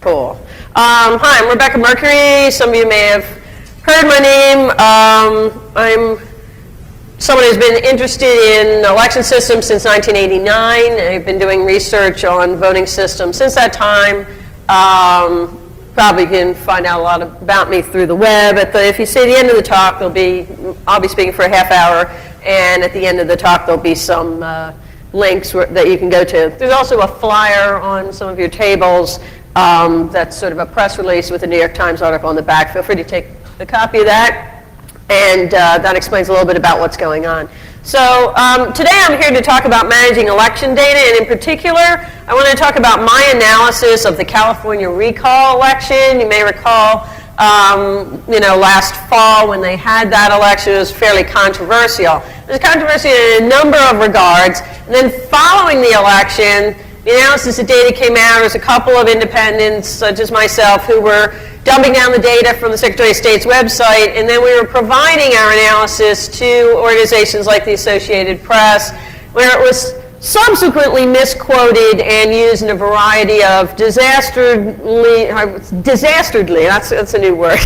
Cool. Hi, I'm Rebecca Mercuri. Some of you may have heard my name. I'm someone who's been interested in election systems since 1989. I've been doing research on voting systems since that time. Probably can find out a lot about me through the web. If you see the end of the talk, I'll be speaking for a half hour, and at the end of the talk, there'll be some links that you can go to. There's also a flyer on some of your tables that's sort of a press release with a New York Times article on the back. Feel free to take a copy of that, and that explains a little bit about what's going on. So today I'm here to talk about managing election data, and in particular, I want to talk about my analysis of the California recall election. You may recall, last fall when they had that election, it was fairly controversial. It was controversial in a number of regards, and then following the election, the analysis of data came out. There was a couple of independents, such as myself, who were dumping down the data from the Secretary of State's website, and then we were providing our analysis to organizations like the Associated Press, where it was subsequently misquoted and used in a variety of dastardly, that's a new word,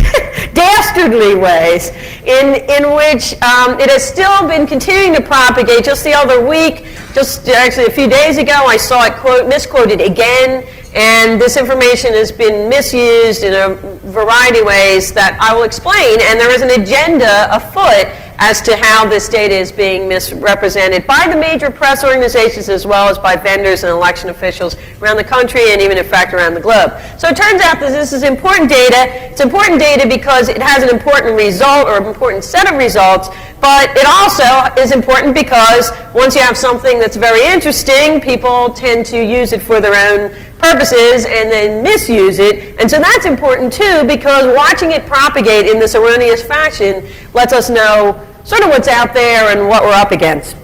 dastardly ways, in which it has still been continuing to propagate. Just the other week, just actually a few days ago, I saw it misquoted again, and this information has been misused in a variety of ways that I will explain, and there is an agenda afoot as to how this data is being misrepresented by the major press organizations as well as by vendors and election officials around the country and even, in fact, around the globe. So it turns out that this is important data. It's important data because it has an important result or an important set of results, but it also is important because once you have something that's very interesting, people tend to use it for their own purposes and then misuse it. And so that's important too, because watching it propagate in this erroneous fashion lets us know sort of what's out there and what we're up against.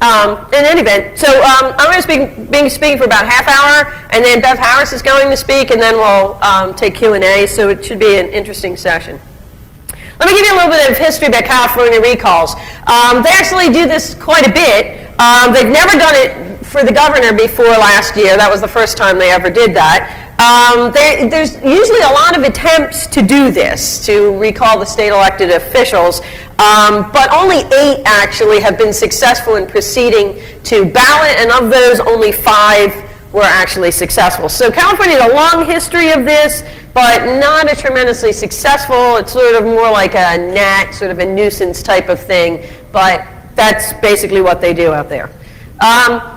In any event, so I'm going to be speaking for about a half hour, and then Beth Harris is going to speak, and then we'll take Q&A, so it should be an interesting session. Let me give you a little bit of history about California recalls. They actually do this quite a bit. They've never done it for the governor before last year. That was the first time they ever did that. There's usually a lot of attempts to do this, to recall the state elected officials, but only 8 actually have been successful in proceeding to ballot, and of those, only 5 were actually successful. So California has a long history of this, but not a tremendously successful. It's sort of more like a gnat, sort of a nuisance type of thing, but that's basically what they do out there.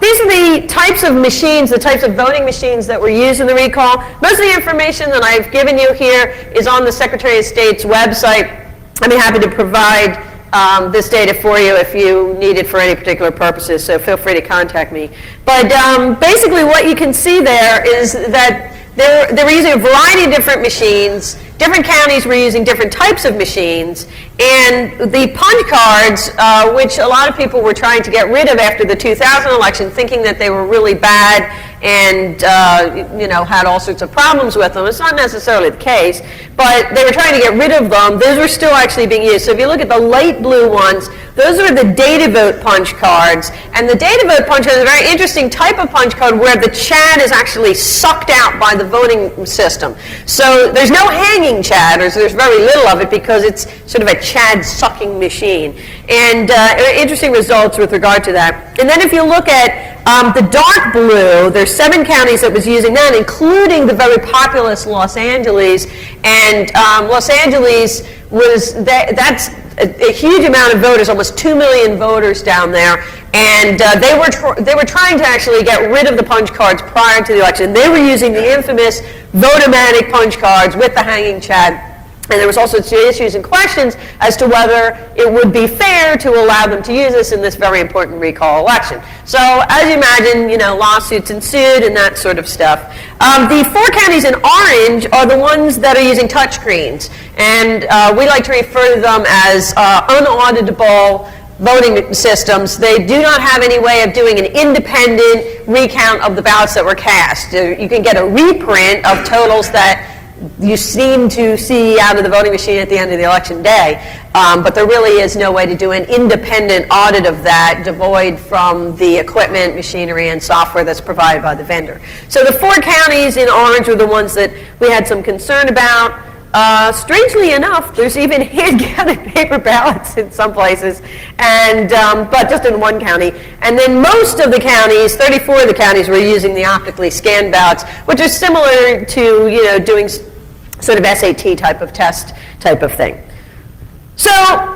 These are the types of machines, the types of voting machines that were used in the recall. Most of the information that I've given you here is on the Secretary of State's website. I'd be happy to provide this data for you if you need it for any particular purposes, so feel free to contact me. But basically what you can see there is that they were using a variety of different machines. Different counties were using different types of machines, and the punch cards, which a lot of people were trying to get rid of after the 2000 election, thinking that they were really bad and had all sorts of problems with them. It's not necessarily the case, but they were trying to get rid of them. Those are still actually being used. So if you look at the light blue ones, those are the data vote punch cards, and the data vote punch card is a very interesting type of punch card where the chad is actually sucked out by the voting system. So there's no hanging chad, or there's very little of it because it's sort of a chad sucking machine. And interesting results with regard to that. And then if you look at the dark blue, there's 7 counties that was using that, including the very populous Los Angeles. And Los Angeles that's a huge amount of voters, almost 2 million voters down there. And they were trying to actually get rid of the punch cards prior to the election. They were using the infamous votomatic punch cards with the hanging chad. And there was also issues and questions as to whether it would be fair to allow them to use this in this very important recall election. So as you imagine, lawsuits ensued and that sort of stuff. The 4 counties in orange are the ones that are using touchscreens. And we like to refer to them as unauditable voting systems. They do not have any way of doing an independent recount of the ballots that were cast. You can get a reprint of totals that you seem to see out of the voting machine at the end of the election day. But there really is no way to do an independent audit of that, devoid from the equipment, machinery, and software that's provided by the vendor. So the 4 counties in orange were the ones that we had some concern about. Strangely enough, there's even hand-counted paper ballots in some places, and but just in 1 county. And then most of the counties, 34 of the counties, were using the optically scanned ballots, which are similar to doing sort of SAT type of test type of thing. So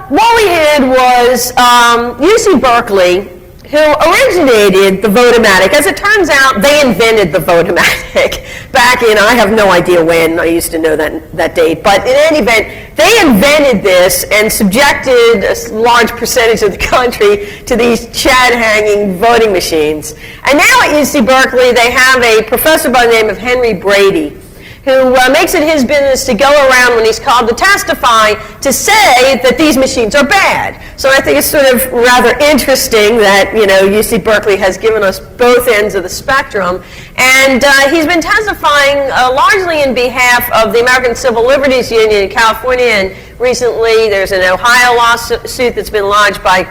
what we had was UC Berkeley, who originated the Votomatic. As it turns out, they invented the Votomatic back in, I have no idea when, I used to know that date, but in any event, they invented this and subjected a large percentage of the country to these Chad-hanging voting machines. And now at UC Berkeley, they have a professor by the name of Henry Brady, who makes it his business to go around when he's called to testify to say that these machines are bad. So I think it's sort of rather interesting that UC Berkeley has given us both ends of the spectrum, and he's been testifying largely in behalf of the American Civil Liberties Union in California, and recently there's an Ohio lawsuit that's been lodged by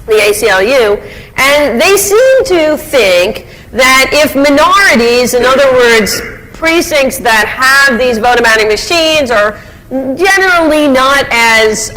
the ACLU, and they seem to think that if minorities, in other words, precincts that have these Votomatic machines are generally not as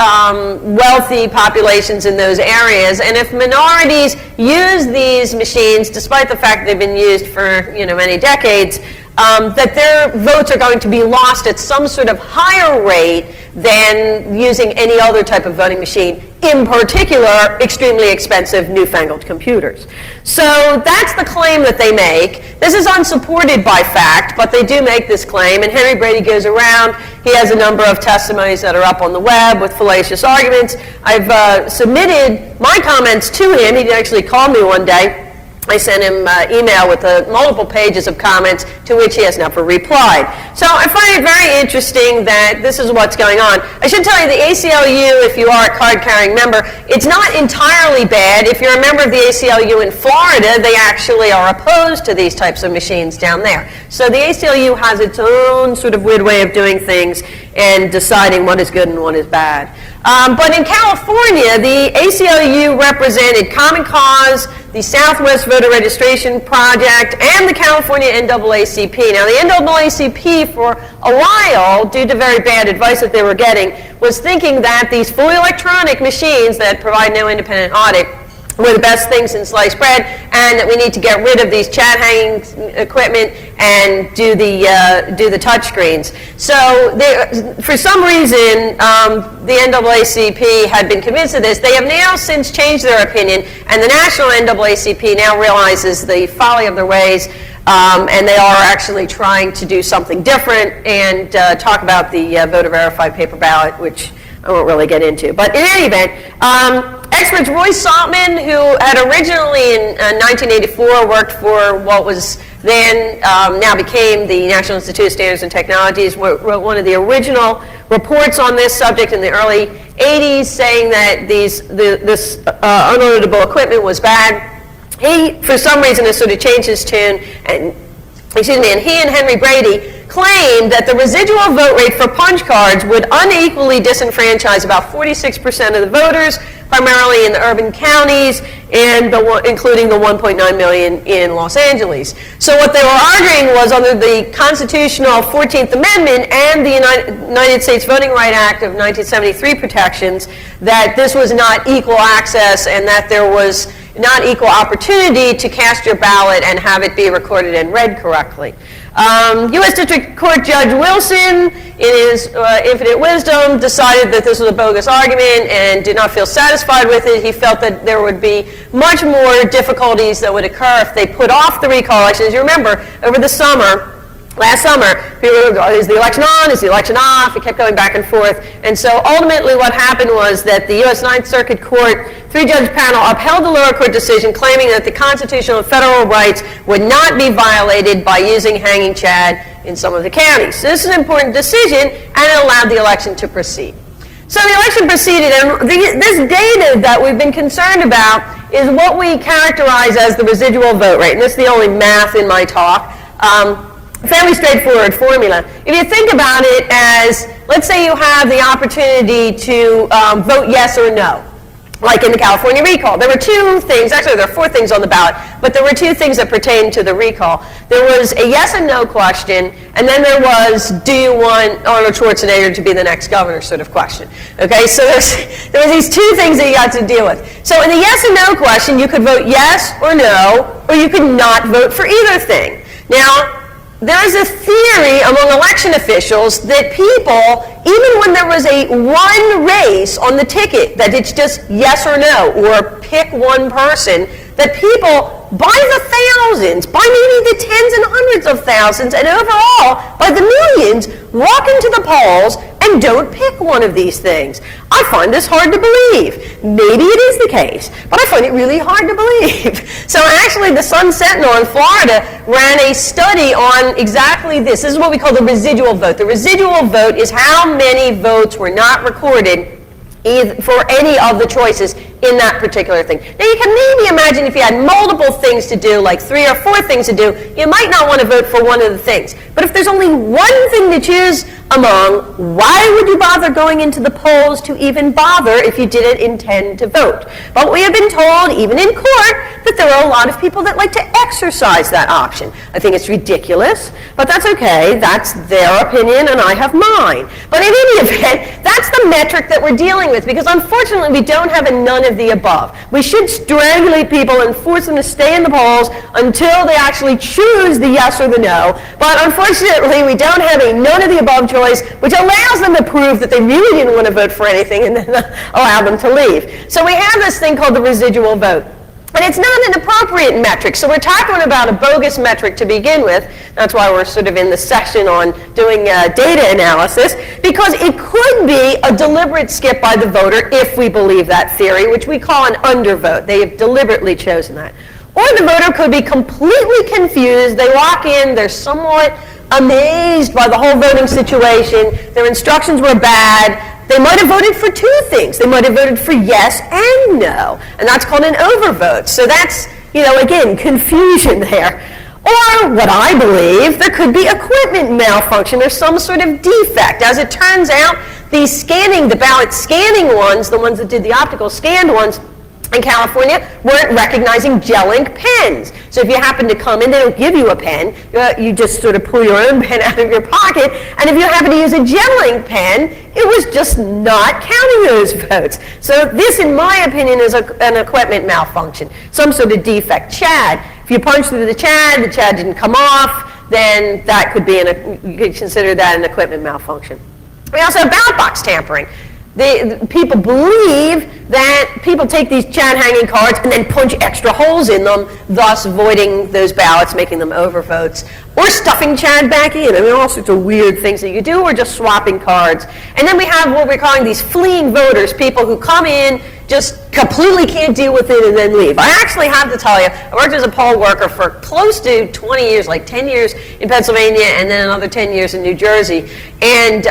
wealthy populations in those areas, and if minorities use these machines, despite the fact that they've been used for many decades, that their votes are going to be lost at some sort of higher rate than using any other type of voting machine, in particular, extremely expensive newfangled computers. So that's the claim that they make. This is unsupported by fact, but they do make this claim, and Henry Brady goes around. He has a number of testimonies that are up on the web with fallacious arguments. I've submitted my comments to him. He actually called me one day. I sent him email with multiple pages of comments, to which he has never replied. So I find it very interesting that this is what's going on. I should tell you, the ACLU, if you are a card-carrying member, it's not entirely bad. If you're a member of the ACLU in Florida, they actually are opposed to these types of machines down there. So the ACLU has its own sort of weird way of doing things and deciding what is good and what is bad. But in California, the ACLU represented Common Cause, the Southwest Voter Registration Project, and the California NAACP. Now, the NAACP, for a while, due to very bad advice that they were getting, was thinking that these fully electronic machines that provide no independent audit were the best thing since sliced bread, and that we need to get rid of these Chad-hanging equipment and do the touch screens. So for some reason, the NAACP had been convinced of this. They have now since changed their opinion, and the national NAACP now realizes the folly of their ways, and they are actually trying to do something different and talk about the voter verified paper ballot, which I won't really get into. But in any event, experts Roy Saltman, who had originally in 1984 worked for what was then now became the National Institute of Standards and Technologies, wrote one of the original reports on this subject in the early 80s, saying that this unauditable equipment was bad. He, for some reason, has sort of changed his tune, and he and Henry Brady claimed that the residual vote rate for punch cards would unequally disenfranchise about 46% of the voters, primarily in the urban counties, and including the 1.9 million in Los Angeles. So what they were arguing was, under the constitutional 14th Amendment and the United States Voting Rights Act of 1973 protections, that this was not equal access and that there was not equal opportunity to cast your ballot and have it be recorded and read correctly. U.S. District Court Judge Wilson, in his infinite wisdom, decided that this was a bogus argument and did not feel satisfied with it. He felt that there would be much more difficulties that would occur if they put off the recall elections. You remember, over the summer, last summer, people would go, is the election on, is the election off? It kept going back and forth. And so ultimately what happened was that the U.S. Ninth Circuit Court, three-judge panel, upheld the lower court decision, claiming that the constitutional and federal rights would not be violated by using hanging chad in some of the counties. So this is an important decision, and it allowed the election to proceed. So the election proceeded, and this data that we've been concerned about is what we characterize as the residual vote rate. And this is the only math in my talk. fairly straightforward formula. If you think about it as, let's say you have the opportunity to vote yes or no, like in the California recall. There were two things, actually there are four things on the ballot, but there were two things that pertained to the recall. There was a yes and no question, and then there was, do you want Arnold Schwarzenegger to be the next governor sort of question. Okay, so there were these two things that you got to deal with. So in the yes and no question, you could vote yes or no, or you could not vote for either thing. Now, there is a theory among election officials that people, even when there was a one race on the ticket, that it's just yes or no, or pick one person, that people, by the thousands, by maybe the tens and hundreds of thousands, and overall, by the millions, walk into the polls and don't pick one of these things. I find this hard to believe. Maybe it is the case, but I find it really hard to believe. So actually, the Sun Sentinel in Florida ran a study on exactly this. This is what we call the residual vote. The residual vote is how many votes were not recorded for any of the choices in that particular thing. Now, you can maybe imagine if you had multiple things to do, like 3 or 4 things to do, you might not want to vote for one of the things. But if there's only one thing to choose among, why would you bother going into the polls to even bother if you didn't intend to vote? But we have been told, even in court, that there are a lot of people that like to exercise that option. I think it's ridiculous, but that's okay. That's their opinion, and I have mine. But in any event, that's the metric that we're dealing with, because unfortunately we don't have a none of the above. We should strangulate people and force them to stay in the polls until they actually choose the yes or the no. But unfortunately, we don't have a none of the above choice, which allows them to prove that they really didn't want to vote for anything and then allow them to leave. So we have this thing called the residual vote. And it's not an appropriate metric. So we're talking about a bogus metric to begin with. That's why we're sort of in the session on doing data analysis, because it could be a deliberate skip by the voter if we believe that theory, which we call an undervote. They have deliberately chosen that. Or the voter could be completely confused. They walk in, they're somewhat amazed by the whole voting situation. Their instructions were bad. They might have voted for 2 things. They might have voted for yes and no, and that's called an overvote. So that's, again, confusion there. Or, what I believe, there could be equipment malfunction or some sort of defect. As it turns out, the ballot scanning ones, the ones that did the optical scanned ones, in California, weren't recognizing gel ink pens. So if you happen to come in, they don't give you a pen. You just sort of pull your own pen out of your pocket. And if you happen to use a gel ink pen, it was just not counting those votes. So this, in my opinion, is an equipment malfunction, some sort of defect. Chad, if you punch through the Chad didn't come off, then that could be you could consider that an equipment malfunction. We also have ballot box tampering. People believe that people take these Chad hanging cards and then punch extra holes in them, thus voiding those ballots, making them overvotes, or stuffing Chad back in. I mean, all sorts of weird things that you do, or just swapping cards. And then we have what we're calling these fleeing voters, people who come in, just completely can't deal with it and then leave. I actually have to tell you, I worked as a poll worker for close to 20 years, like 10 years in Pennsylvania and then another 10 years in New Jersey. And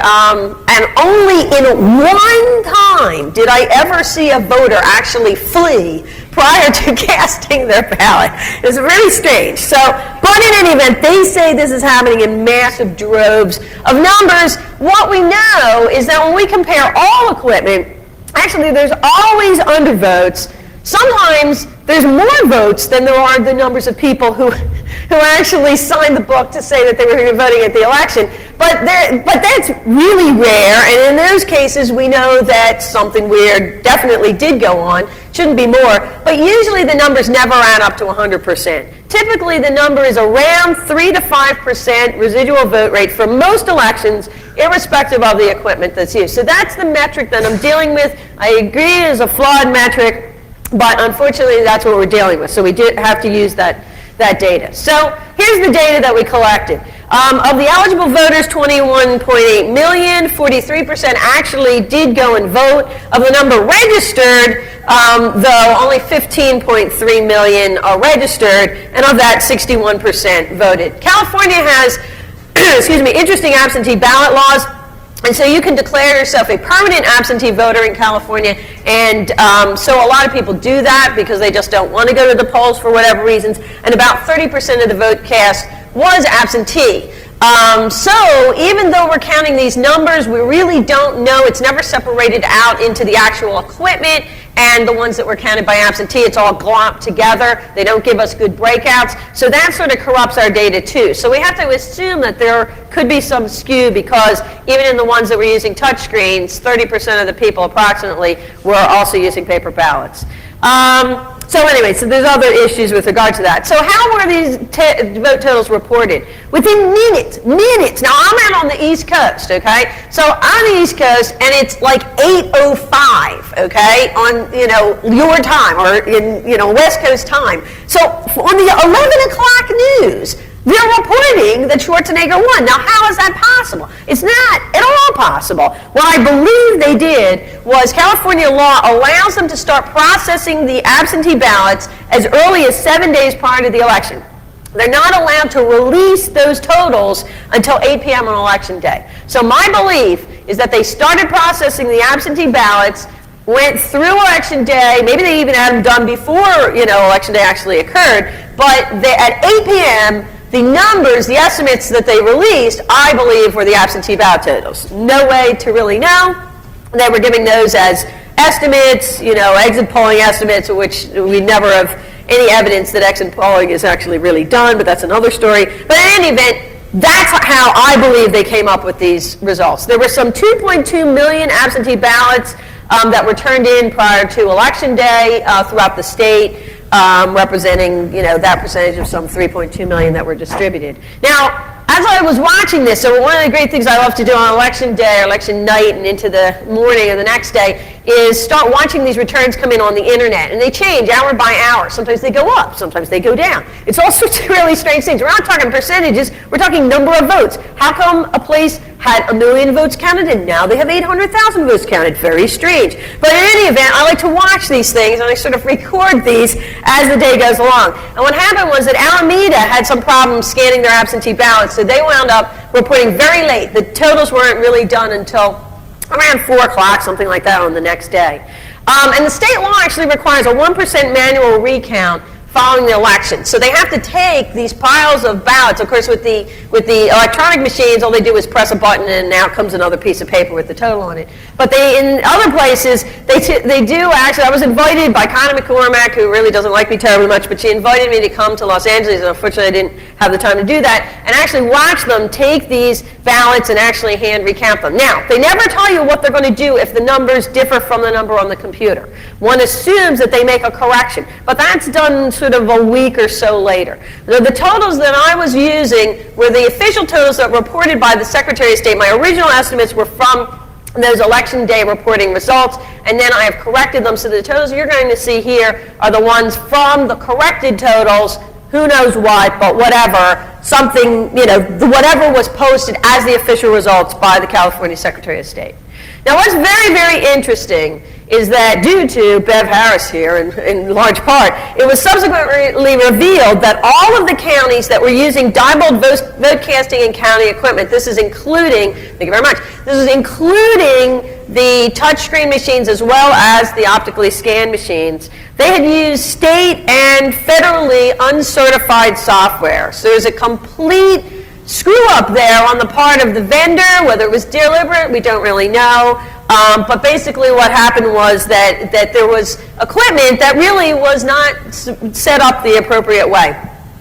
only in one time did I ever see a voter actually flee prior to casting their ballot. It's really strange. So, but in any event, they say this is happening in massive droves of numbers. What we know is that when we compare all equipment, actually, there's always undervotes. Sometimes there's more votes than there are the numbers of people who actually signed the book to say that they were voting at the election. But that's really rare, and in those cases, we know that something weird definitely did go on. Shouldn't be more, but usually the numbers never add up to 100%. Typically, the number is around 3 to 5% residual vote rate for most elections, irrespective of the equipment that's used. So that's the metric that I'm dealing with. I agree it is a flawed metric, but unfortunately, that's what we're dealing with. So we did have to use that data. So here's the data that we collected. Of the eligible voters, 21.8 million, 43% actually did go and vote. Of the number registered, though, only 15.3 million are registered, and of that, 61% voted. California has, interesting absentee ballot laws. And so you can declare yourself a permanent absentee voter in California, and so a lot of people do that because they just don't want to go to the polls for whatever reasons, and about 30% of the vote cast was absentee. So even though we're counting these numbers, we really don't know. It's never separated out into the actual equipment and the ones that were counted by absentee. It's all glomped together. They don't give us good breakouts. So that sort of corrupts our data too. So we have to assume that there could be some skew, because even in the ones that were using touchscreens, 30% of the people approximately were also using paper ballots. So anyway, so there's other issues with regard to that. So how were these vote totals reported? Within minutes. Now I'm out on the East Coast, okay? So I'm on the East Coast, and it's like 8:05, okay, on your time, or in West Coast time. So on the 11 o'clock news, they're reporting that Schwarzenegger won. Now, how is that possible? It's not at all possible. What I believe they did was California law allows them to start processing the absentee ballots as early as 7 days prior to the election. They're not allowed to release those totals until 8 p.m. on election day. So my belief is that they started processing the absentee ballots, went through election day, maybe they even had them done before election day actually occurred, but at 8 p.m., the numbers, the estimates that they released, I believe, were the absentee ballot totals. No way to really know. They were giving those as estimates, exit polling estimates, which we never have any evidence that exit polling is actually really done, but that's another story. But in any event, that's how I believe they came up with these results. There were some 2.2 million absentee ballots that were turned in prior to election day throughout the state. Representing, that percentage of some 3.2 million that were distributed. Now, as I was watching this, so one of the great things I love to do on election day, or election night, and into the morning of the next day, is start watching these returns come in on the internet. And they change hour by hour. Sometimes they go up, sometimes they go down. It's all sorts of really strange things. We're not talking percentages, we're talking number of votes. How come a place had 1 million votes counted and now they have 800,000 votes counted? Very strange. But in any event, I like to watch these things, and I sort of record these as the day goes along. And what happened was that Alameda had some problems scanning their absentee ballots, so they wound up reporting very late. The totals weren't really done until around 4 o'clock, something like that, on the next day. And the state law actually requires a 1% manual recount following the election. So they have to take these piles of ballots. Of course, with the electronic machines, all they do is press a button, and now comes another piece of paper with the total on it. But in other places, they do actually. I was invited by Connie McCormack, who really doesn't like me terribly much, but she invited me to come to Los Angeles, and unfortunately I didn't have the time to do that, and actually watch them take these ballots and actually hand recount them. Now, they never tell you what they're going to do if the numbers differ from the number on the computer. One assumes that they make a correction, but that's done sort of a week or so later. Now, the totals that I was using were the official totals that were reported by the Secretary of State. My original estimates were from those election day reporting results, and then I have corrected them. So the totals you're going to see here are the ones from the corrected totals. Who knows what, but whatever, something, whatever was posted as the official results by the California Secretary of State. Now, what's very, very interesting is that due to Bev Harris here, in large part, it was subsequently revealed that all of the counties that were using Diebold vote casting and counting equipment, this is including, thank you very much, this is including the touchscreen machines as well as the optically scanned machines, they had used state and federally uncertified software. So there's a complete screw up there on the part of the vendor. Whether it was deliberate, we don't really know. But basically what happened was that there was equipment that really was not set up the appropriate way.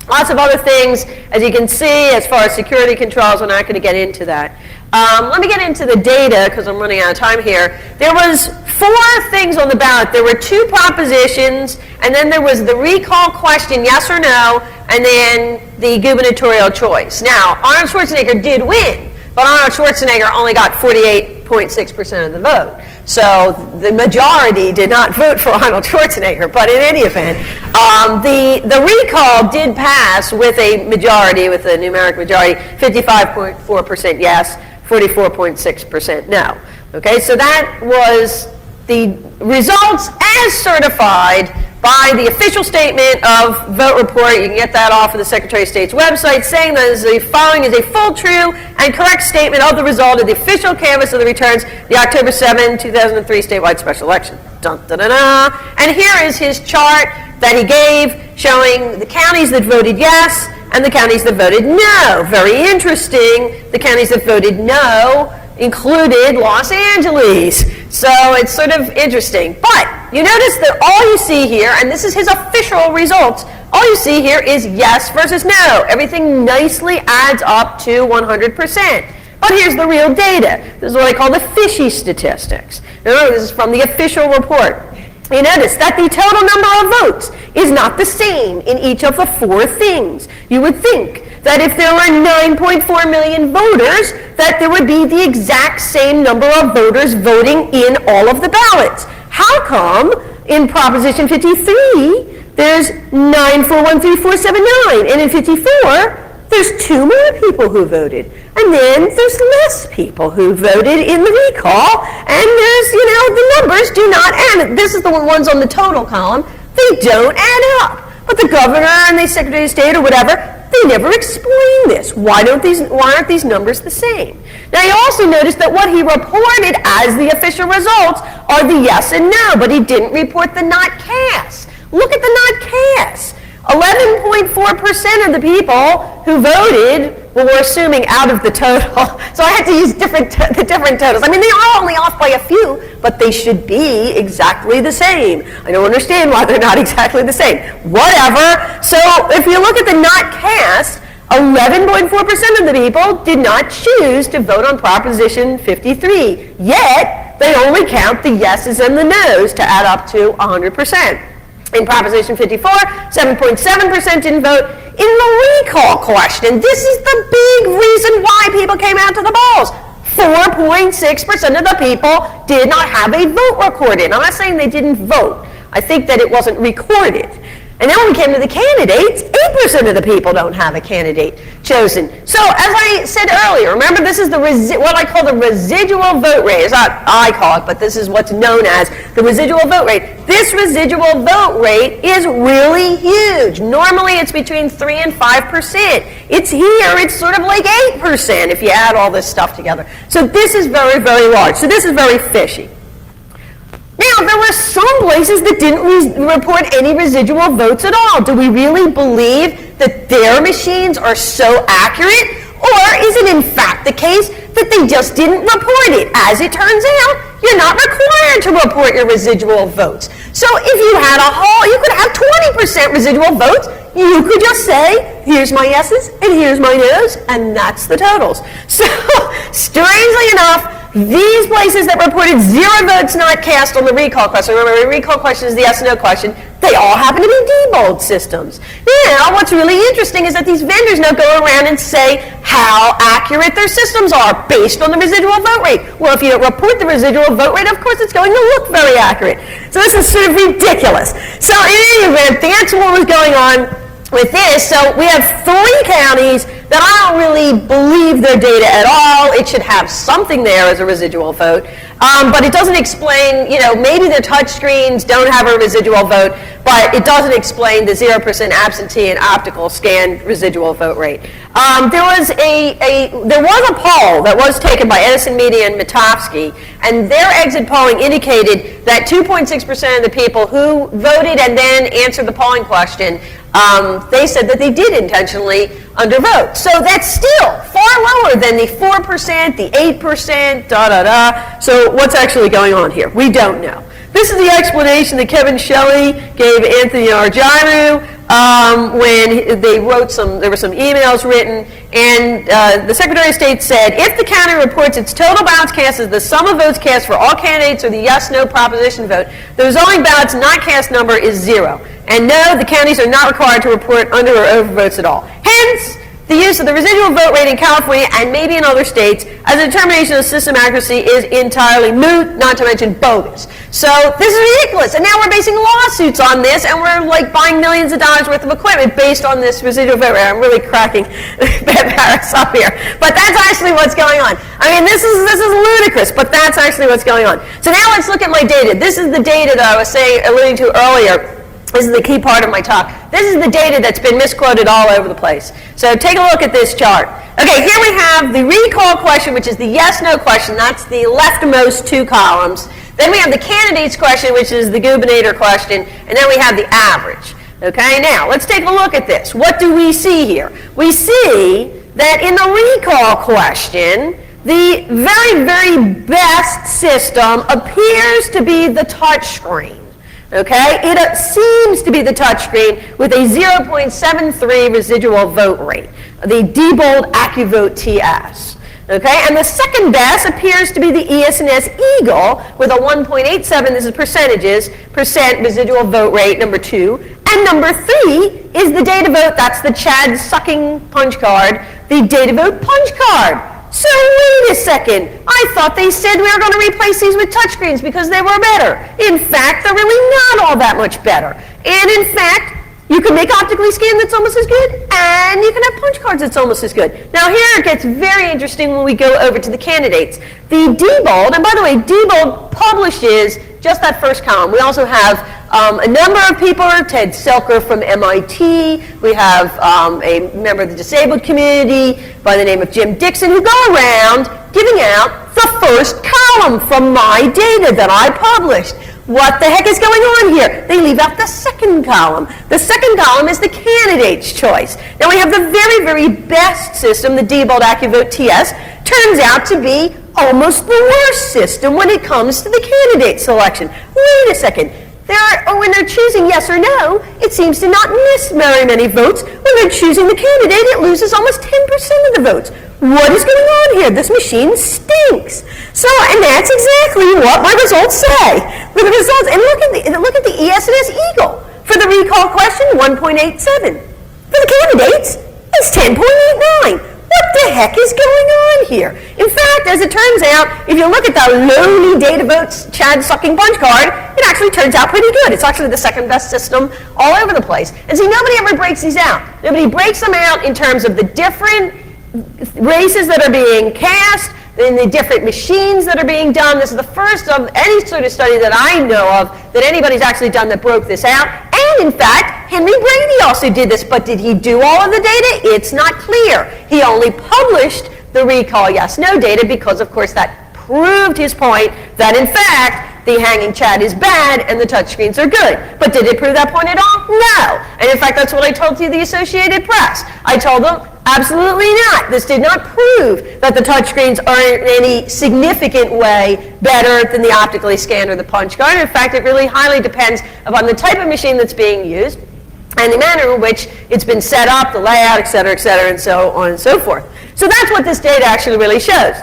Lots of other things, as you can see, as far as security controls. We're not going to get into that. Let me get into the data, because I'm running out of time here. There was 4 things on the ballot. There were 2 propositions, and then there was the recall question, yes or no, and then the gubernatorial choice. Now, Arnold Schwarzenegger did win, but Arnold Schwarzenegger only got 48.6% of the vote. So the majority did not vote for Arnold Schwarzenegger. But in any event, the recall did pass with a majority, with a numeric majority, 55.4% yes, 44.6% no. Okay, so that was the results as certified by the official statement of vote report. You can get that off of the Secretary of State's website, saying that the following is a full, true, and correct statement of the result of the official canvass of the returns, the October 7, 2003 statewide special election. Dun, dun, dun, dun. And here is his chart that he gave showing the counties that voted yes and the counties that voted no. Very interesting. The counties that voted no included Los Angeles. So it's sort of interesting. But you notice that all you see here, and this is his official results, all you see here is yes versus no. Everything nicely adds up to 100%. But here's the real data. This is what I call the fishy statistics. Remember, this is from the official report. You notice that the total number of votes is not the same in each of the four things. You would think that if there were 9.4 million voters, that there would be the exact same number of voters voting in all of the ballots. How come in Proposition 53 there's 9413479, and in 54 there's 2 more people who voted, and then there's less people who voted in the recall, and there's, the numbers do not add. This is the ones on the total column. They don't add up. But the governor and the secretary of state or whatever, they never explain this. Why aren't these numbers the same? Now you also notice that what he reported as the official results are the yes and no, but he didn't report the not cast. Look at the not cast. 11.4% of the people who voted, well, we're assuming out of the total, so I had to use the different totals. I mean, they are only off by a few, but they should be exactly the same. I don't understand why they're not exactly the same. Whatever. So if you look at the not cast, 11.4% of the people did not choose to vote on Proposition 53. Yet, they only count the yeses and the nos to add up to 100%. In Proposition 54, 7.7% didn't vote. In the recall question, this is the big reason why people came out to the polls. 4.6% of the people did not have a vote recorded. I'm not saying they didn't vote. I think that it wasn't recorded. And then when we came to the candidates, 8% of the people don't have a candidate chosen. So as I said earlier, remember this is what I call the residual vote rate. It's not I call it, but this is what's known as the residual vote rate. This residual vote rate is really huge. Normally it's between 3 and 5%. It's here, it's sort of like 8% if you add all this stuff together. So this is very, very large. So this is very fishy. Now, there were some places that didn't report any residual votes at all. Do we really believe that their machines are so accurate? Or is it in fact the case that they just didn't report it? As it turns out, you're not required to report your residual votes. So if you had you could have 20% residual votes. You could just say, here's my yeses and here's my nos, and that's the totals. So, strangely enough, these places that reported 0 votes not cast on the recall question, remember the recall question is the yes no question, they all happen to be debold systems. Now, what's really interesting is that these vendors now go around and say how accurate their systems are based on the residual vote rate. Well, if you don't report the residual vote rate, of course it's going to look very accurate. So this is sort of ridiculous. So in any event, that's what was going on with this. So we have 3 counties that I don't really believe their data at all. It should have something there as a residual vote, but it doesn't explain, maybe their touch screens don't have a residual vote, but it doesn't explain the 0% absentee and optical scan residual vote rate. There was a poll that was taken by Edison Media and Mitofsky, and their exit polling indicated that 2.6% of the people who voted and then answered the polling question, they said that they did intentionally undervote. So that's still far lower than the 4%, the 8%, So what's actually going on here? We don't know. This is the explanation that Kevin Shelley gave Anthony Argyro when they wrote there were some emails written, and the Secretary of State said, if the county reports its total ballots cast as the sum of votes cast for all candidates or the yes-no proposition vote, the resulting ballots not cast number is 0. And no, the counties are not required to report under or over votes at all. Hence, the use of the residual vote rate in California and maybe in other states as a determination of system accuracy is entirely moot, not to mention bogus. So this is ridiculous. And now we're basing lawsuits on this, and we're buying millions of dollars worth of equipment based on this residual vote rate. I'm really cracking Paris up here. But that's actually what's going on. I mean, this is ludicrous, but that's actually what's going on. So now let's look at my data. This is the data that I was alluding to earlier. This is the key part of my talk. This is the data that's been misquoted all over the place. So take a look at this chart. Okay, here we have the recall question, which is the yes-no question. That's the leftmost two columns. Then we have the candidates question, which is the gubernator question. And then we have the average. Okay, now let's take a look at this. What do we see here? We see that in the recall question, the very, very best system appears to be the touch screen. Okay, it seems to be the touchscreen with a 0.73 residual vote rate, the Diebold AccuVote TS. Okay, and the second best appears to be the ES&S Eagle with a 1.87, this is percentages, percent residual vote rate, number 2. And number 3 is the DataVote, that's the Chad sucking punch card, the DataVote punch card. So wait a second, I thought they said we were going to replace these with touchscreens because they were better. In fact, they're really not all that much better. And in fact, you can make optically scan that's almost as good, and you can have punch cards that's almost as good. Now here it gets very interesting when we go over to the candidates. The Diebold, and by the way, Diebold publishes just that first column. We also have a number of people, Ted Selker from MIT. We have a member of the disabled community by the name of Jim Dixon who go around giving out the first column from my data that I published. What the heck is going on here? They leave out the second column. The second column is the candidate's choice. Now we have the very, very best system, the Diebold AccuVote TS, turns out to be almost the worst system when it comes to the candidate selection. Wait a second. When they're choosing yes or no, it seems to not miss very many votes. When they're choosing the candidate, it loses almost 10% of the votes. What is going on here? This machine stinks. So, and that's exactly what my results say. The results, and look at the ES&S Eagle. For the recall question, 1.87. For the candidates, it's 10.89. What the heck is going on here? In fact, as it turns out, if you look at the lowly DataVote's Chad sucking punch card, it actually turns out pretty good. It's actually the second best system all over the place. And see, nobody ever breaks these out. Nobody breaks them out in terms of the different races that are being cast, in the different machines that are being done. This is the first of any sort of study that I know of that anybody's actually done that broke this out. And in fact, Henry Brady also did this, but did he do all of the data? It's not clear. He only published the recall yes-no data because, of course, that proved his point that, in fact, the hanging Chad is bad and the touchscreens are good. But did it prove that point at all? No. And in fact, that's what I told to the Associated Press. I told them, absolutely not. This did not prove that the touchscreens are in any significant way better than the optically scanned or the punch card. In fact, it really highly depends upon the type of machine that's being used and the manner in which it's been set up, the layout, et cetera, and so on and so forth. So that's what this data actually really shows.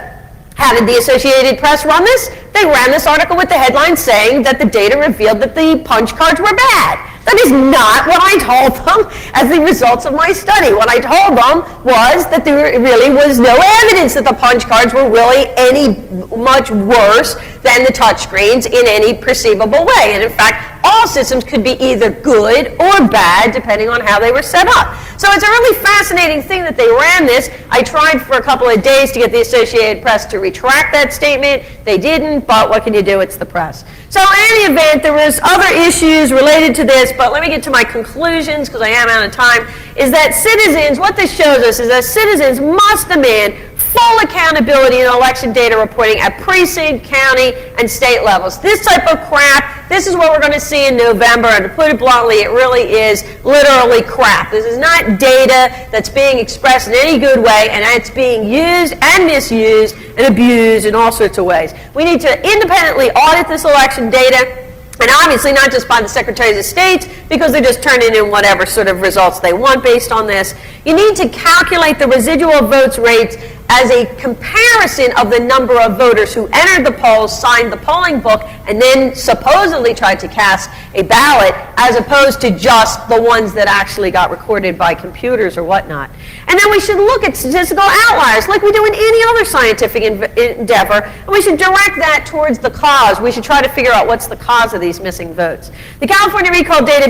How did the Associated Press run this? They ran this article with the headline saying that the data revealed that the punch cards were bad. That is not what I told them as the results of my study. What I told them was that there really was no evidence that the punch cards were really any much worse than the touchscreens in any perceivable way. And in fact, all systems could be either good or bad depending on how they were set up. So it's a really fascinating thing that they ran this. I tried for a couple of days to get the Associated Press to retract that statement. They didn't, but what can you do? It's the press. So in any event, there was other issues related to this, but let me get to my conclusions because I am out of time, is that citizens, what this shows us is that citizens must demand full accountability in election data reporting at precinct, county, and state levels. This type of crap, this is what we're going to see in November, and to put it bluntly, it really is literally crap. This is not data that's being expressed in any good way, and it's being used and misused and abused in all sorts of ways. We need to independently audit this election data, and obviously not just by the Secretaries of State, because they're just turning in whatever sort of results they want based on this. You need to calculate the residual votes rates as a comparison of the number of voters who entered the polls, signed the polling book, and then supposedly tried to cast a ballot, as opposed to just the ones that actually got recorded by computers or whatnot. And then we should look at statistical outliers like we do in any other scientific endeavor, and we should direct that towards the cause. We should try to figure out what's the cause of these missing votes. The California recall data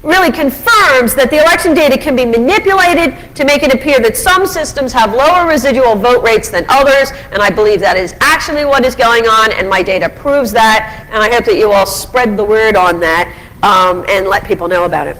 really confirms that the election data can be manipulated to make it appear that some systems have lower residual vote rates than others, and I believe that is actually what is going on, and my data proves that, and I hope that you all spread the word on that. and let people know about it.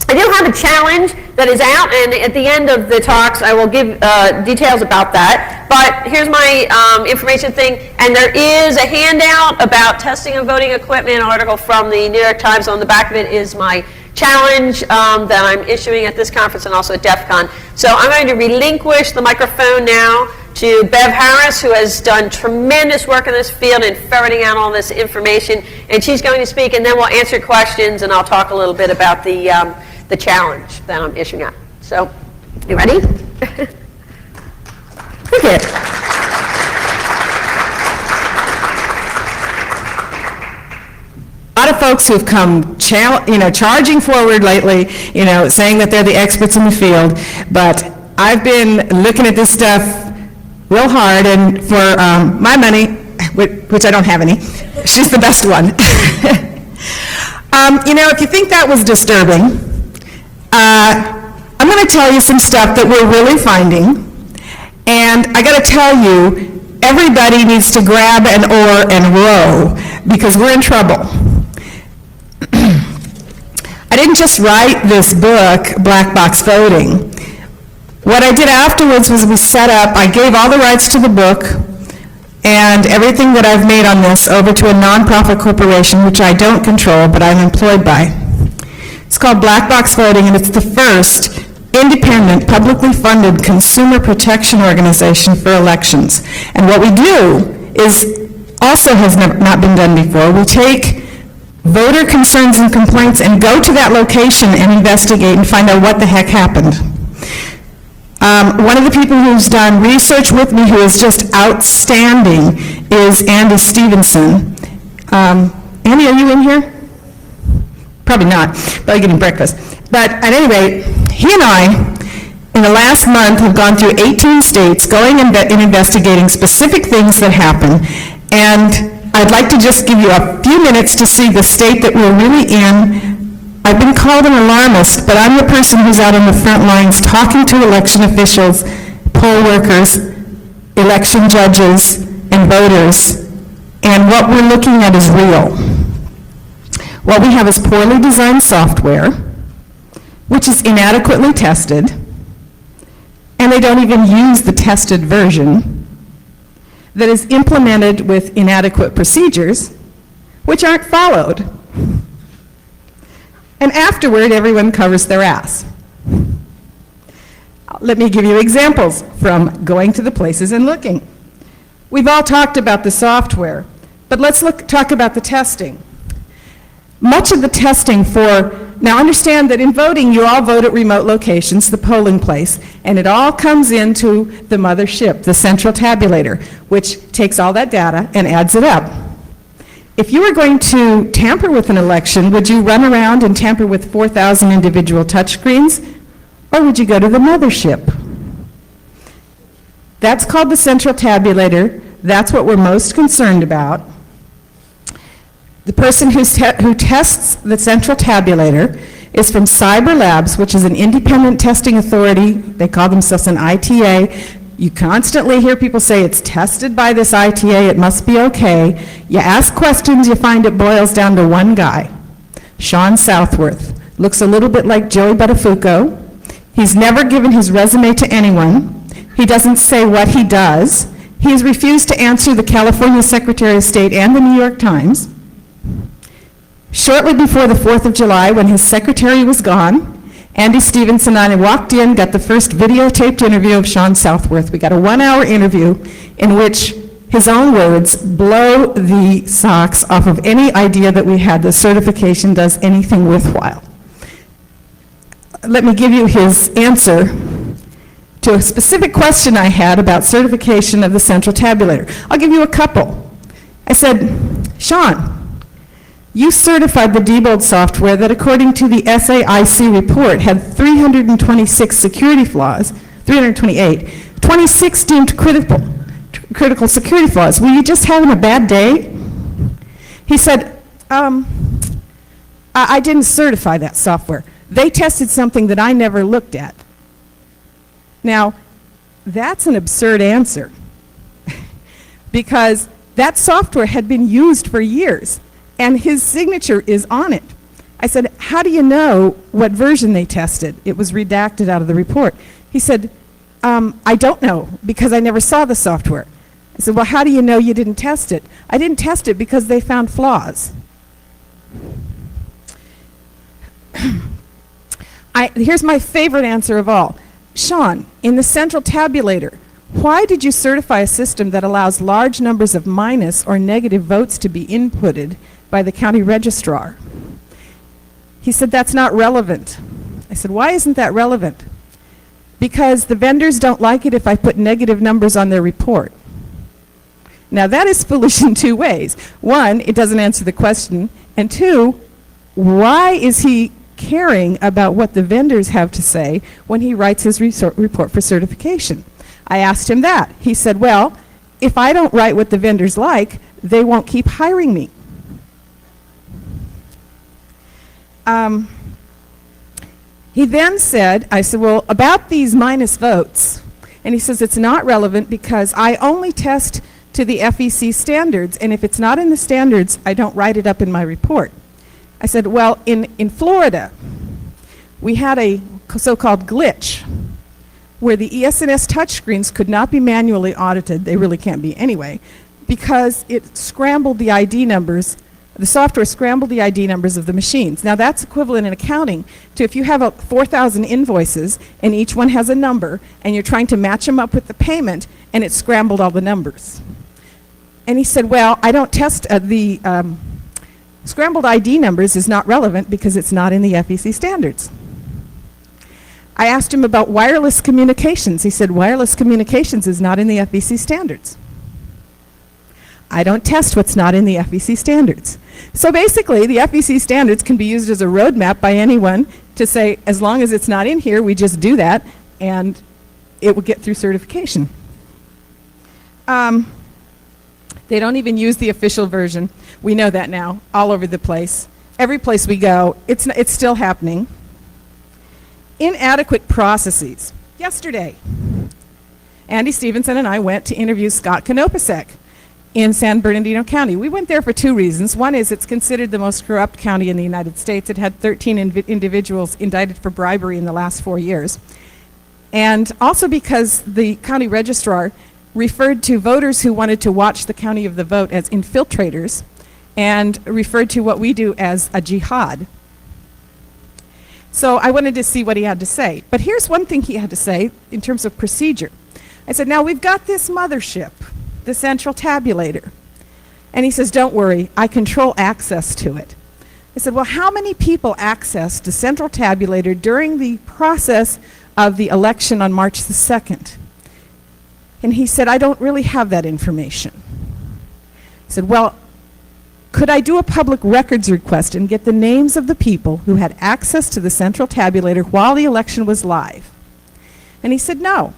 I do have a challenge that is out, and at the end of the talks, I will give details about that. But here's my information thing, and there is a handout about testing of voting equipment, an article from the New York Times. On the back of it is my challenge that I'm issuing at this conference and also at DEF CON. So I'm going to relinquish the microphone now to Bev Harris, who has done tremendous work in this field in ferreting out all this information, and she's going to speak, and then we'll answer questions, and I'll talk a little bit about the challenge that I'm issuing out. So, you ready? Okay. A lot of folks who've come, charging forward lately, saying that they're the experts in the field, but I've been looking at this stuff real hard, and for my money, which I don't have any, she's the best one. If you think that was disturbing, I'm going to tell you some stuff that we're really finding, and I got to tell you, everybody needs to grab an oar and row, because we're in trouble. I didn't just write this book, Black Box Voting. What I did afterwards was I gave all the rights to the book and everything that I've made on this over to a nonprofit corporation, which I don't control, but I'm employed by. It's called Black Box Voting, and it's the first independent, publicly funded consumer protection organization for elections. And what we do is also has not been done before. We take voter concerns and complaints and go to that location and investigate and find out what the heck happened. One of the people who's done research with me who is just outstanding is Andy Stevenson. Andy, are you in here? Probably not, probably getting breakfast. But at any rate, he and I, in the last month, have gone through 18 states, going and investigating specific things that happen. And I'd like to just give you a few minutes to see the state that we're really in. I've been called an alarmist, but I'm the person who's out on the front lines talking to election officials, poll workers, election judges, and voters. And what we're looking at is real. What we have is poorly designed software, which is inadequately tested, and they don't even use the tested version, that is implemented with inadequate procedures, which aren't followed. And afterward, everyone covers their ass. Let me give you examples from going to the places and looking. We've all talked about the software, but let's talk about the testing. Much of the testing now understand that in voting, you all vote at remote locations, the polling place, and it all comes into the mothership, the central tabulator, which takes all that data and adds it up. If you were going to tamper with an election, would you run around and tamper with 4,000 individual touchscreens, or would you go to the mothership? That's called the central tabulator. That's what we're most concerned about. The person who tests the central tabulator is from Cyber Labs, which is an independent testing authority. They call themselves an ITA. You constantly hear people say it's tested by this ITA, it must be okay. You ask questions, you find it boils down to one guy, Sean Southworth. Looks a little bit like Joey Buttafuoco. He's never given his resume to anyone. He doesn't say what he does. He has refused to answer the California Secretary of State and the New York Times. Shortly before the 4th of July, when his secretary was gone, Andy Stevenson and I walked in, got the first videotaped interview of Sean Southworth. We got a 1-hour interview in which his own words blow the socks off of any idea that we had the certification does anything worthwhile. Let me give you his answer to a specific question I had about certification of the central tabulator. I'll give you a couple. I said, Sean, you certified the Diebold software that, according to the SAIC report, had 326 security flaws, 328, 26 deemed critical security flaws. Were you just having a bad day? He said, I didn't certify that software. They tested something that I never looked at. Now, that's an absurd answer because that software had been used for years, and his signature is on it. I said, how do you know what version they tested? It was redacted out of the report. He said, I don't know because I never saw the software. I said, well, how do you know you didn't test it? I didn't test it because they found flaws. Here's my favorite answer of all. Sean, in the central tabulator, why did you certify a system that allows large numbers of minus or negative votes to be inputted by the county registrar? He said, that's not relevant. I said, why isn't that relevant? Because the vendors don't like it if I put negative numbers on their report. Now that is foolish in two ways. One, it doesn't answer the question, and two, why is he caring about what the vendors have to say when he writes his report for certification? I asked him that. He said, well, if I don't write what the vendors like, they won't keep hiring me. He then said, I said, well, about these minus votes, and he says it's not relevant because I only test to the FEC standards, and if it's not in the standards, I don't write it up in my report. I said, well, in Florida, we had a so-called glitch where the ES&S touchscreens could not be manually audited, they really can't be anyway, because it scrambled the ID numbers, the software scrambled the ID numbers of the machines. Now that's equivalent in accounting to if you have 4,000 invoices and each one has a number and you're trying to match them up with the payment and it scrambled all the numbers. And he said, well, I don't test the scrambled ID numbers is not relevant because it's not in the FEC standards. I asked him about wireless communications. He said, wireless communications is not in the FEC standards. I don't test what's not in the FEC standards. So basically, the FEC standards can be used as a roadmap by anyone to say, as long as it's not in here, we just do that, and it will get through certification. They don't even use the official version. We know that now, all over the place. Every place we go, it's still happening. Inadequate processes. Yesterday, Andy Stevenson and I went to interview Scott Kanopasek in San Bernardino County. We went there for two reasons. One is it's considered the most corrupt county in the United States. It had 13 individuals indicted for bribery in the last 4 years. And also because the county registrar referred to voters who wanted to watch the county of the vote as infiltrators and referred to what we do as a jihad. So I wanted to see what he had to say. But here's one thing he had to say in terms of procedure. I said, now we've got this mothership, the central tabulator. And he says, don't worry, I control access to it. I said, well, how many people accessed the central tabulator during the process of the election on March the 2nd? And he said, I don't really have that information. I said, well, could I do a public records request and get the names of the people who had access to the central tabulator while the election was live? And he said, no.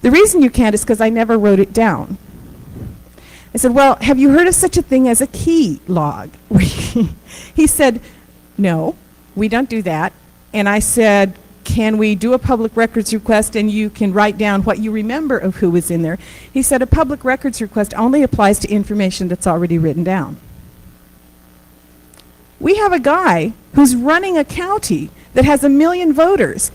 The reason you can't is because I never wrote it down. I said, well, have you heard of such a thing as a key log? He said, no, we don't do that. And I said, can we do a public records request and you can write down what you remember of who was in there? He said, a public records request only applies to information that's already written down. We have a guy who's running a county that has 1 million voters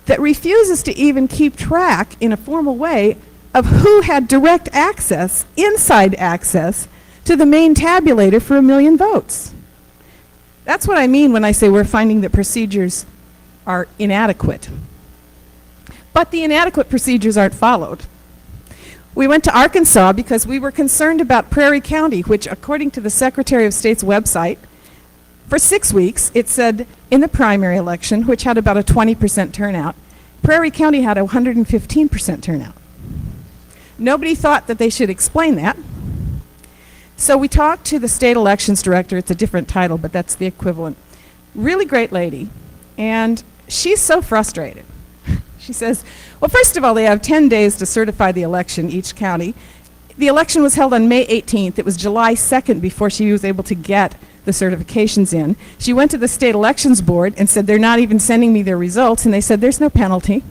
that refuses to even keep track in a formal way of who had direct access, inside access, to the main tabulator for 1 million votes. That's what I mean when I say we're finding that procedures are inadequate. But the inadequate procedures aren't followed. We went to Arkansas because we were concerned about Prairie County, which according to the Secretary of State's website, for 6 weeks, it said in the primary election, which had about a 20% turnout, Prairie County had a 115% turnout. Nobody thought that they should explain that. So we talked to the state elections director. It's a different title, but that's the equivalent. Really great lady. And she's so frustrated. She says, well, first of all, they have 10 days to certify the election, each county. The election was held on May 18th. It was July 2nd before she was able to get the certifications in. She went to the state elections board and said, they're not even sending me their results, and they said, there's no penalty.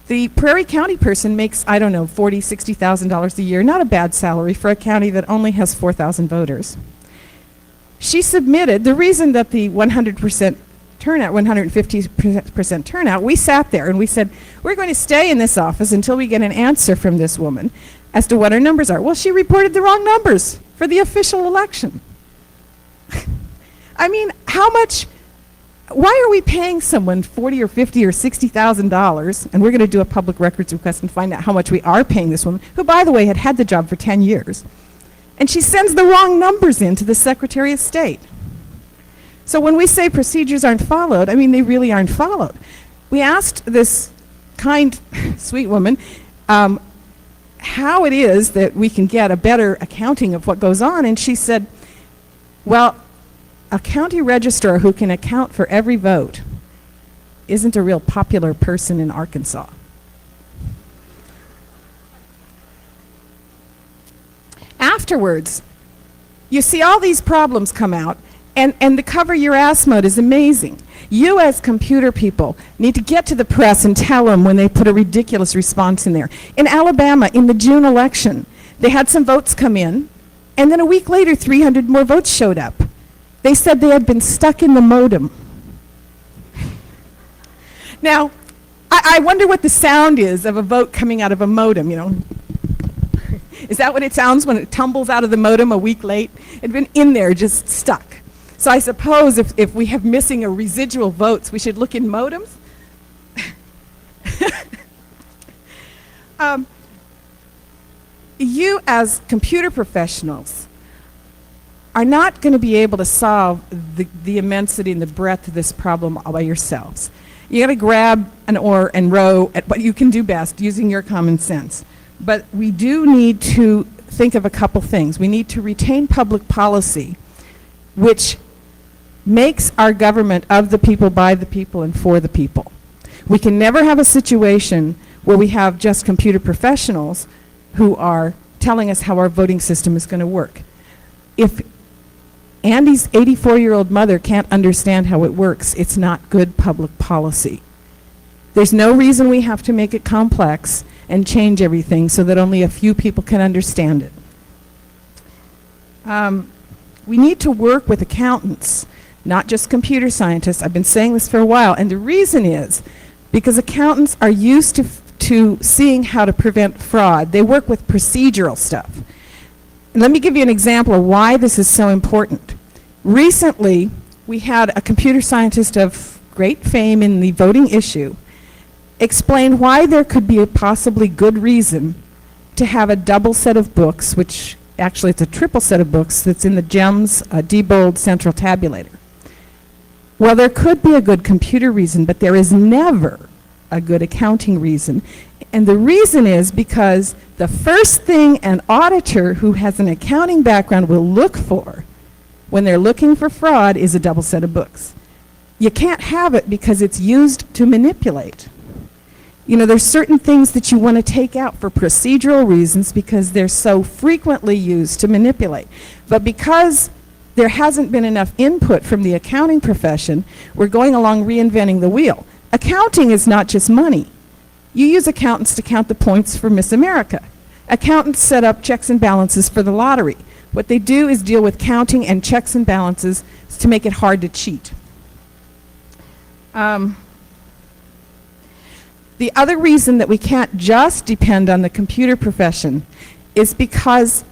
The Prairie County person makes, I don't know, $40,000, $60,000 a year, not a bad salary for a county that only has 4,000 voters. she submitted, the reason that the 100% turnout, 150% turnout, we sat there and we said, we're going to stay in this office until we get an answer from this woman as to what her numbers are. Well, she reported the wrong numbers for the official election. I mean, how much, why are we paying someone $40 or $50 or $60,000, and we're going to do a public records request and find out how much we are paying this woman, who, by the way, had had the job for 10 years, and she sends the wrong numbers in to the Secretary of State. So when we say procedures aren't followed, I mean, they really aren't followed. We asked this kind, sweet woman how it is that we can get a better accounting of what goes on, and she said, well, a county registrar who can account for every vote isn't a real popular person in Arkansas. Afterwards, you see all these problems come out, and the cover your ass mode is amazing. You as computer people need to get to the press and tell them when they put a ridiculous response in there. In Alabama, in the June election, they had some votes come in, and then a week later, 300 more votes showed up. They said they had been stuck in the modem. Now, I wonder what the sound is of a vote coming out of a modem, you know. Is that what it sounds when it tumbles out of the modem a week late? It had been in there, just stuck. So I suppose if we have missing or residual votes, we should look in modems? You as computer professionals are not going to be able to solve the immensity and the breadth of this problem all by yourselves. You got to grab an oar and row at what you can do best using your common sense. But we do need to think of a couple things. We need to retain public policy, which makes our government of the people, by the people, and for the people. We can never have a situation where we have just computer professionals who are telling us how our voting system is going to work. If Andy's 84-year-old mother can't understand how it works, it's not good public policy. There's no reason we have to make it complex and change everything so that only a few people can understand it. We need to work with accountants, not just computer scientists. I've been saying this for a while, and the reason is because accountants are used to seeing how to prevent fraud. They work with procedural stuff. And let me give you an example of why this is so important. Recently, we had a computer scientist of great fame in the voting issue explain why there could be a possibly good reason to have a double set of books, which actually it's a triple set of books that's in the GEMS Diebold Central Tabulator. Well, there could be a good computer reason, but there is never a good accounting reason. And the reason is because the first thing an auditor who has an accounting background will look for when they're looking for fraud is a double set of books. You can't have it because it's used to manipulate. You know, there's certain things that you want to take out for procedural reasons because they're so frequently used to manipulate. But because there hasn't been enough input from the accounting profession, we're going along reinventing the wheel. Accounting is not just money. You use accountants to count the points for Miss America. Accountants set up checks and balances for the lottery. What they do is deal with counting and checks and balances to make it hard to cheat. The other reason that we can't just depend on the computer profession is because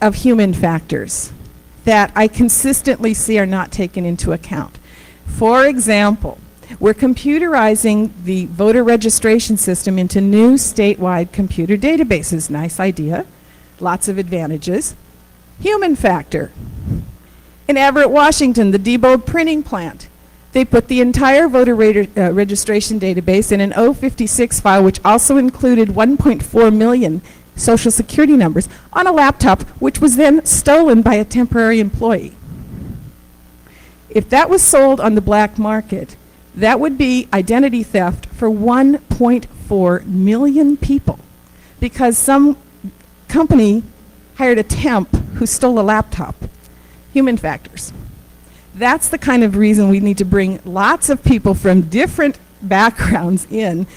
of human factors that I consistently see are not taken into account. For example, we're computerizing the voter registration system into new statewide computer databases. Nice idea, lots of advantages. Human factor. In Everett, Washington, the Diebold printing plant, they put the entire voter registration database in an 056 file, which also included 1.4 million social security numbers, on a laptop, which was then stolen by a temporary employee. If that was sold on the black market, that would be identity theft for 1.4 million people, because some company hired a temp who stole a laptop. Human factors. That's the kind of reason we need to bring lots of people from different backgrounds in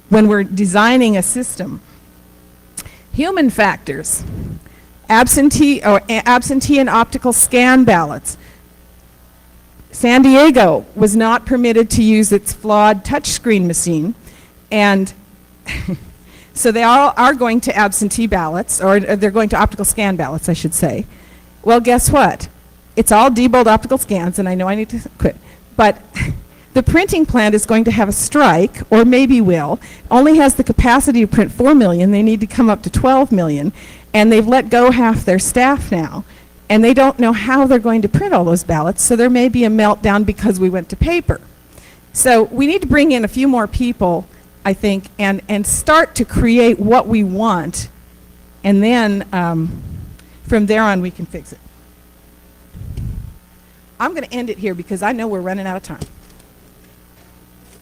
when we're designing a system. Human factors. absentee and optical scan ballots. San Diego was not permitted to use its flawed touchscreen machine, and so they all are going to absentee ballots, or they're going to optical scan ballots, I should say. Well, guess what? It's all Diebold optical scans, and I know I need to quit, but the printing plant is going to have a strike, or maybe will, only has the capacity to print 4 million, they need to come up to 12 million, and they've let go half their staff now. And they don't know how they're going to print all those ballots, so there may be a meltdown because we went to paper. So we need to bring in a few more people, I think, and start to create what we want, and then from there on we can fix it. I'm going to end it here because I know we're running out of time.